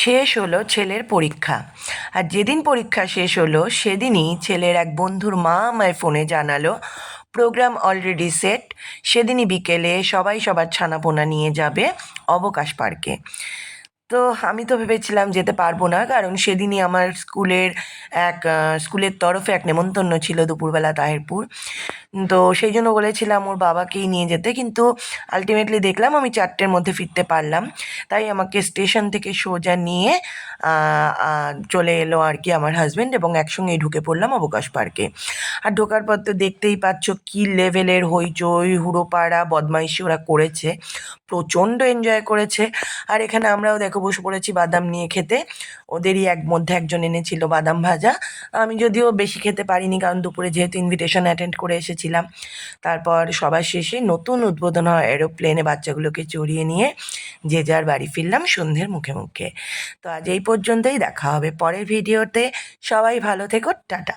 শেষ হলো ছেলের পরীক্ষা। আর যেদিন পরীক্ষা শেষ হলো সেদিনই ছেলের এক বন্ধুর মা আমায় ফোনে জানালো প্রোগ্রাম অলরেডি সেট। সেদিনই বিকেলে সবাই সবার ছানাপোনা নিয়ে যাবে অবকাশ পার্কে। তো আমি তো ভেবেছিলাম যেতে পারবো না, কারণ সেদিনই আমার স্কুলের তরফে এক নেমন্তন্ন ছিল দুপুরবেলা তাহেরপুর। তো সেই জন্য বলেছিলাম ওর বাবাকেই নিয়ে যেতে, কিন্তু আলটিমেটলি দেখলাম আমি 4টের মধ্যে ফিরতে পারলাম। তাই আমাকে স্টেশন থেকে সোজা নিয়ে চলে এলো আর কি আমার হাজব্যান্ড, এবং একসঙ্গেই ঢুকে পড়লাম অবকাশ পার্কে। আর ঢোকার পর তো দেখতেই পাচ্ছ কী লেভেলের হইচই হুড়োপাড়া বদমাইশি ওরা করেছে, প্রচণ্ড এনজয় করেছে। আর এখানে আমরাও দেখো বসে পড়েছি বাদাম নিয়ে খেতে। ওদেরই মধ্যে একজন এনেছিল বাদাম ভাজা। আমি যদিও বেশি খেতে পারিনি, কারণ দুপুরে যেহেতু ইনভিটেশন অ্যাটেন্ড করে এসেছিলাম। তারপর সবার শেষে নতুন উদ্বোধন হয় এরোপ্লেনে বাচ্চাগুলোকে চড়িয়ে নিয়ে যে যার বাড়ি ফিরলাম সন্ধ্যের মুখে মুখে। তো আজ এই পর্যন্তই, দেখা হবে পরের ভিডিওতে। সবাই ভালো থেকো, টাটা।